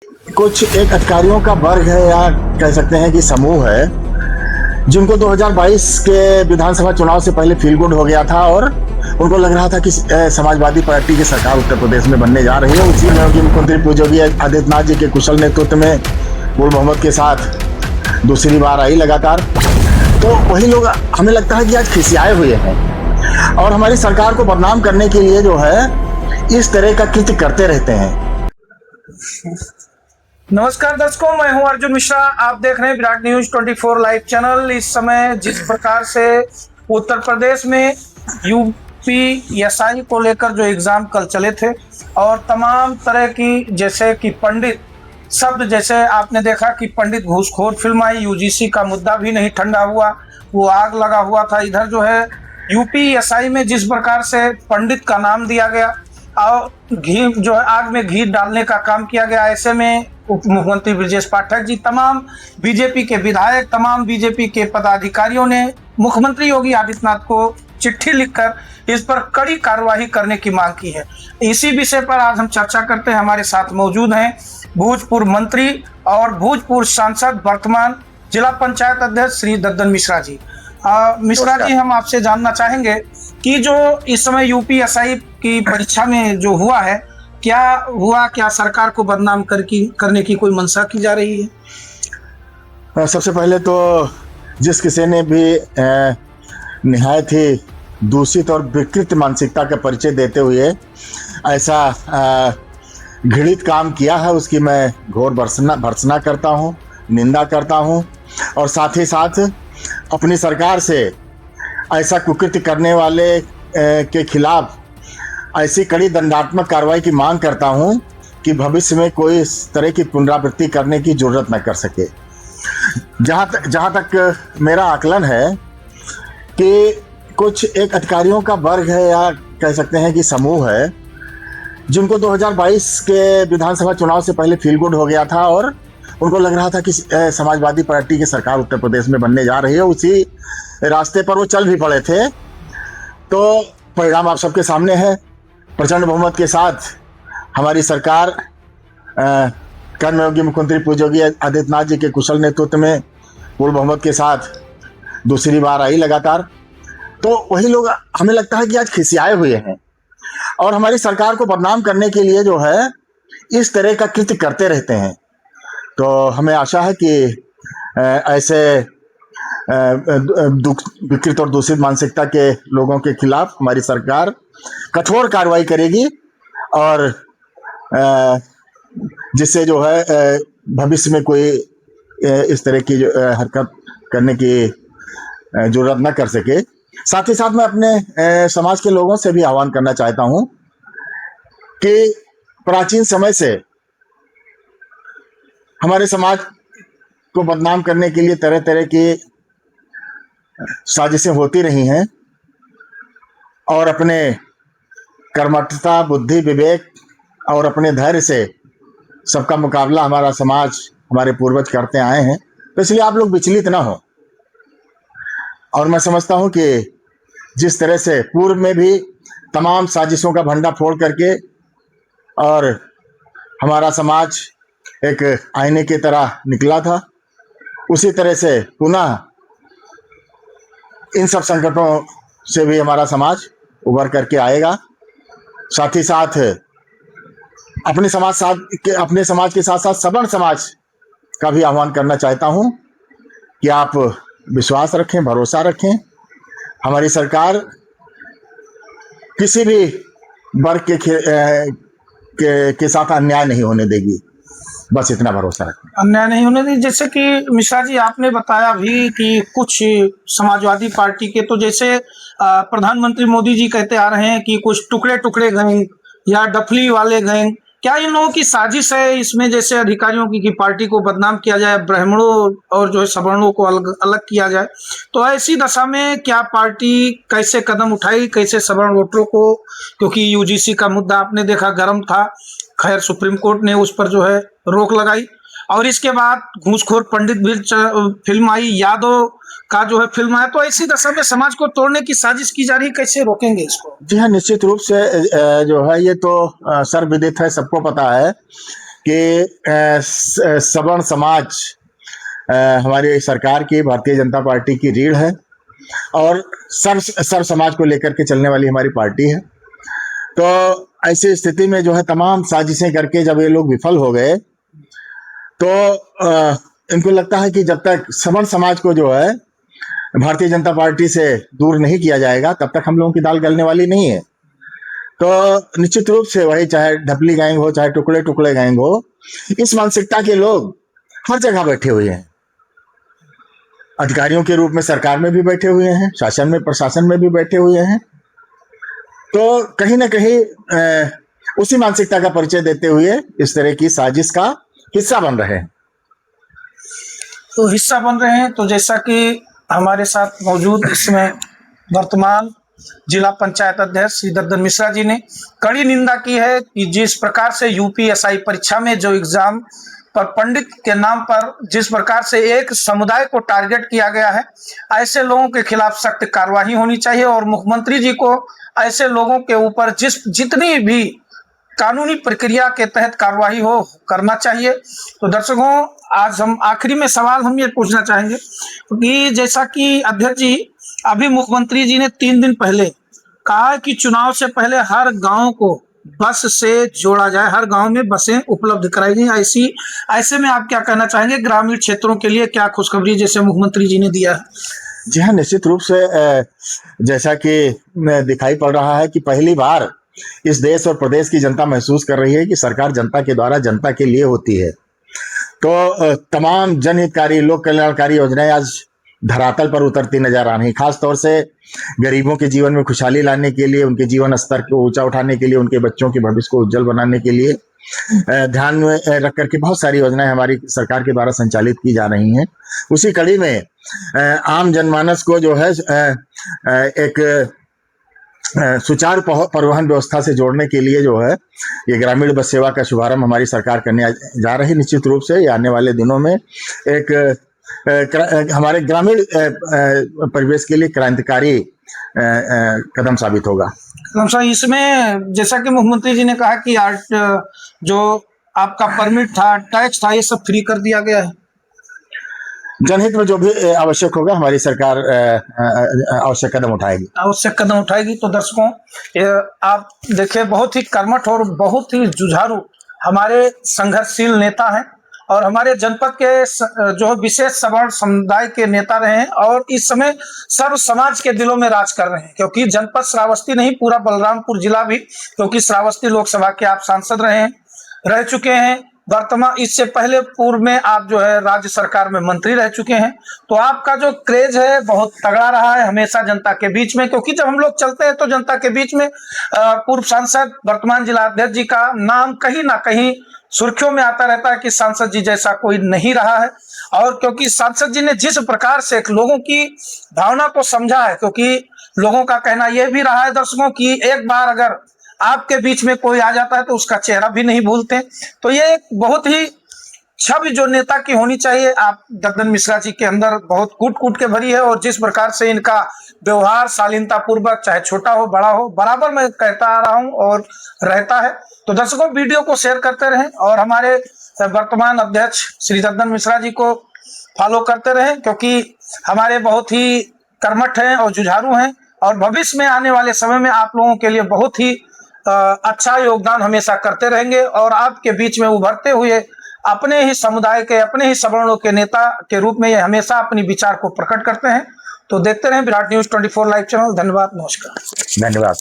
कुछ एक अधिकारियों का वर्ग है या कह सकते हैं कि समूह है जिनको 2022 के विधानसभा चुनाव से पहले फील गुड हो गया था और उनको लग रहा था कि समाजवादी पार्टी की सरकार उत्तर प्रदेश में बनने जा रही है। उसी में उनकी मुख्यमंत्री पूज्य योगी आदित्यनाथ जी के कुशल नेतृत्व में पूर्ण बहुमत के साथ दूसरी बार आई लगातार। तो वही लोग हमें लगता है कि आज खिसियाए हुए हैं और हमारी सरकार को बदनाम करने के लिए जो है इस तरह का कृत्य करते रहते हैं। नमस्कार दर्शकों, मैं हूं अर्जुन मिश्रा। आप देख रहे हैं विराट न्यूज 24 लाइव चैनल। इस समय जिस प्रकार से उत्तर प्रदेश में यूपीएससी को लेकर जो एग्जाम कल चले थे और तमाम तरह की जैसे कि पंडित शब्द, जैसे आपने देखा कि पंडित घूसखोर फिल्म आई, यूजीसी का मुद्दा भी नहीं ठंडा हुआ, वो आग लगा हुआ था। इधर जो है यूपीएससी में जिस प्रकार से पंडित का नाम दिया गया और घी जो है आग में घी डालने का काम किया गया, ऐसे में उप मुख्यमंत्री ब्रजेश पाठक जी, तमाम बीजेपी के विधायक, तमाम बीजेपी के पदाधिकारियों ने मुख्यमंत्री योगी आदित्यनाथ को चिट्ठी लिखकर इस पर कड़ी कार्रवाई करने की मांग की है। इसी विषय पर आज हम चर्चा करते हैं। हमारे साथ मौजूद हैं भूतपूर्व मंत्री और भूतपूर्व सांसद, वर्तमान जिला पंचायत अध्यक्ष श्री दद्दन मिश्रा जी। मिश्रा जी, हम आपसे जानना चाहेंगे कि जो इस समय यूपीएससी की परीक्षा में जो हुआ है, क्या हुआ, क्या सरकार को बदनाम करने की कोई मंशा की जा रही है? सबसे पहले तो जिस किसी ने भी निहायत ही दूषित और विकृत मानसिकता का परिचय देते हुए ऐसा घृणित काम किया है, उसकी मैं घोर भर्त्सना करता हूँ, निंदा करता हूँ और साथ ही साथ अपनी सरकार से ऐसा कुकृत्य करने वाले के खिलाफ ऐसी कड़ी दंडात्मक कार्रवाई की मांग करता हूं कि भविष्य में कोई इस तरह की पुनरावृत्ति करने की जरूरत न कर सके। जहां तक मेरा आकलन है कि कुछ एक अधिकारियों का वर्ग है या कह सकते हैं कि समूह है जिनको 2022 के विधानसभा चुनाव से पहले फील गुड हो गया था और उनको लग रहा था कि समाजवादी पार्टी की सरकार उत्तर प्रदेश में बनने जा रही है। उसी रास्ते पर वो चल भी पड़े थे। तो परिणाम आप सबके सामने है। प्रचंड बहुमत के साथ हमारी सरकार कर्मयोगी मुख्यमंत्री पूज्य योगी आदित्यनाथ जी के कुशल नेतृत्व में पूर्ण बहुमत के साथ दूसरी बार आई लगातार। तो वही लोग हमें लगता है कि आज खिसियाए हुए हैं और हमारी सरकार को बदनाम करने के लिए जो है इस तरह का कृत्य करते रहते हैं। तो हमें आशा है कि ऐसे विकृत और दूषित मानसिकता के लोगों के खिलाफ हमारी सरकार कठोर कार्रवाई करेगी और जिससे जो है भविष्य में कोई इस तरह की हरकत करने की जरूरत न कर सके। साथ ही साथ मैं अपने समाज के लोगों से भी आह्वान करना चाहता हूं कि प्राचीन समय से हमारे समाज को बदनाम करने के लिए तरह तरह की साजिशें होती रही हैं और अपने कर्मठता, बुद्धि, विवेक और अपने धैर्य से सबका मुकाबला हमारा समाज, हमारे पूर्वज करते आए हैं। तो इसलिए आप लोग विचलित ना हो। और मैं समझता हूं कि जिस तरह से पूर्व में भी तमाम साजिशों का भंडाफोड़ करके और हमारा समाज एक आईने की तरह निकला था, उसी तरह से पुनः इन सब संकटों से भी हमारा समाज उभर करके आएगा। साथ ही साथ अपने समाज के साथ साथ सवर्ण समाज का भी आह्वान करना चाहता हूं कि आप विश्वास रखें, भरोसा रखें। हमारी सरकार किसी भी वर्ग के साथ अन्याय नहीं होने देगी, बस इतना भरोसा रखें। अन्याय नहीं होने दी। जैसे कि मिश्रा जी, आपने बताया भी कि कुछ समाजवादी पार्टी के, तो जैसे प्रधानमंत्री मोदी जी कहते आ रहे हैं कि कुछ टुकड़े टुकड़े गैंग या डफली वाले गैंग, क्या इन लोगों की साजिश है इसमें, जैसे अधिकारियों की कि पार्टी को बदनाम किया जाए, ब्राह्मणों और जो है सवर्णों को अलग किया जाए? तो ऐसी दशा में क्या पार्टी कैसे कदम उठाई, कैसे सवर्ण वोटरों को, क्योंकि यूजीसी का मुद्दा आपने देखा गर्म था, खैर सुप्रीम कोर्ट ने उस पर जो है रोक लगाई और इसके बाद घूसखोर पंडित भी फिल्म आई, यादव का जो है फिल्म आया। तो ऐसी दशा में समाज को तोड़ने की साजिश की जा रही, कैसे रोकेंगे इसको? जी हाँ, निश्चित रूप से जो है ये तो सर्वविदित है, सबको पता है कि सवर्ण समाज हमारी सरकार की, भारतीय जनता पार्टी की रीढ़ है और सर्व समाज को लेकर के चलने वाली हमारी पार्टी है। तो ऐसी स्थिति में जो है तमाम साजिशें करके जब ये लोग विफल हो गए तो इनको लगता है कि जब तक सवर्ण समाज को जो है भारतीय जनता पार्टी से दूर नहीं किया जाएगा तब तक हम लोगों की दाल गलने वाली नहीं है। तो निश्चित रूप से वही चाहे ढपली गैंग हो, चाहे टुकड़े टुकड़े गैंग हो, इस मानसिकता के लोग हर जगह बैठे हुए हैं। अधिकारियों के रूप में सरकार में भी बैठे हुए हैं, शासन में, प्रशासन में भी बैठे हुए हैं। तो कहीं ना कहीं उसी मानसिकता का परिचय देते हुए इस तरह की साजिश का हिस्सा बन रहे हैं। तो हिस्सा बन रहे हैं। तो जैसा कि हमारे साथ मौजूद इसमें वर्तमान जिला पंचायत अध्यक्ष श्री दद्दन मिश्रा जी ने कड़ी निंदा की है कि जिस प्रकार से यूपीएसआई परीक्षा में जो एग्जाम पर पंडित के नाम पर जिस प्रकार से एक समुदाय को टारगेट किया गया है, ऐसे लोगों के खिलाफ सख्त कार्रवाई होनी चाहिए और मुख्यमंत्री जी को ऐसे लोगों के ऊपर जितनी भी कानूनी प्रक्रिया के तहत कार्रवाई हो करना चाहिए। तो दर्शकों, आज हम आखिरी में सवाल हम ये पूछना चाहेंगे कि जैसा कि अध्यक्ष जी, अभी मुख्यमंत्री जी ने 3 दिन पहले कहा कि चुनाव से पहले हर गांव को बस से जोड़ा जाए, हर गांव में बसें उपलब्ध कराई जाए। ऐसे में आप क्या कहना चाहेंगे, ग्रामीण क्षेत्रों के लिए क्या खुशखबरी जैसे मुख्यमंत्री जी ने दिया है? जी हाँ, निश्चित रूप से जैसा कि दिखाई पड़ रहा है कि पहली बार इस देश और प्रदेश की जनता महसूस कर रही है कि सरकार जनता के द्वारा जनता के लिए होती है। तो तमाम जनहितकारी, लोक कल्याणकारी योजनाएं आज धरातल पर उतरती नजर आ रही, खासतौर से गरीबों के जीवन में खुशहाली लाने के लिए, उनके जीवन स्तर को ऊंचा उठाने के लिए, उनके बच्चों के भविष्य को उज्जवल बनाने के लिए ध्यान में रख करके बहुत सारी योजनाएं हमारी सरकार के द्वारा संचालित की जा रही हैं। उसी कड़ी में आम जनमानस को जो है एक सुचारू परिवहन व्यवस्था से जोड़ने के लिए जो है ये ग्रामीण बस सेवा का शुभारंभ हमारी सरकार करने जा रही है। निश्चित रूप से ये आने वाले दिनों में एक हमारे ग्रामीण परिवेश के लिए क्रांतिकारी कदम साबित होगा। इसमें जैसा कि मुख्यमंत्री जी ने कहा कि जो आपका परमिट था, टैक्स था, ये सब फ्री कर दिया गया है। जनहित में जो भी आवश्यक होगा हमारी सरकार आवश्यक कदम उठाएगी। तो दर्शकों, आप देखिए, बहुत ही कर्मठ और बहुत ही जुझारू हमारे संघर्षशील नेता हैं और हमारे जनपद के जो विशेष सवर्ण समुदाय के नेता रहे हैं और इस समय सर्व समाज के दिलों में राज कर रहे हैं, क्योंकि जनपद श्रावस्ती नहीं, पूरा बलरामपुर जिला भी, क्योंकि श्रावस्ती लोकसभा के आप सांसद रह चुके हैं। वर्तमान, इससे पहले पूर्व में आप जो है राज्य सरकार में मंत्री रह चुके हैं। तो आपका जो क्रेज है बहुत तगड़ा रहा है हमेशा जनता के बीच में, क्योंकि जब हम लोग चलते हैं तो जनता के बीच में पूर्व सांसद वर्तमान जिला अध्यक्ष जी का नाम कहीं ना कहीं सुर्खियों में आता रहता है कि सांसद जी जैसा कोई नहीं रहा है। और क्योंकि सांसद जी ने जिस प्रकार से लोगों की भावना को समझा है, क्योंकि लोगों का कहना यह भी रहा है दर्शकों कि एक बार अगर आपके बीच में कोई आ जाता है तो उसका चेहरा भी नहीं भूलते। तो ये एक बहुत ही छवि जो नेता की होनी चाहिए, आप दद्दन मिश्रा जी के अंदर बहुत कूट के भरी है और जिस प्रकार से इनका व्यवहार शालीनता पूर्वक, चाहे छोटा हो बड़ा हो, बराबर मैं कहता आ रहा हूं और रहता है। तो दर्शकों, वीडियो को शेयर करते रहें और हमारे वर्तमान अध्यक्ष श्री दद्दन मिश्रा जी को फॉलो करते रहें, क्योंकि हमारे बहुत ही कर्मठ हैं और जुझारू हैं और भविष्य में आने वाले समय में आप लोगों के लिए बहुत ही अच्छा योगदान हमेशा करते रहेंगे और आपके बीच में उभरते हुए अपने ही समुदाय के, अपने ही सवर्णों के नेता के रूप में ये हमेशा अपनी विचार को प्रकट करते हैं। तो देखते रहें विराट न्यूज़ 24 लाइव चैनल। धन्यवाद, नमस्कार। धन्यवाद।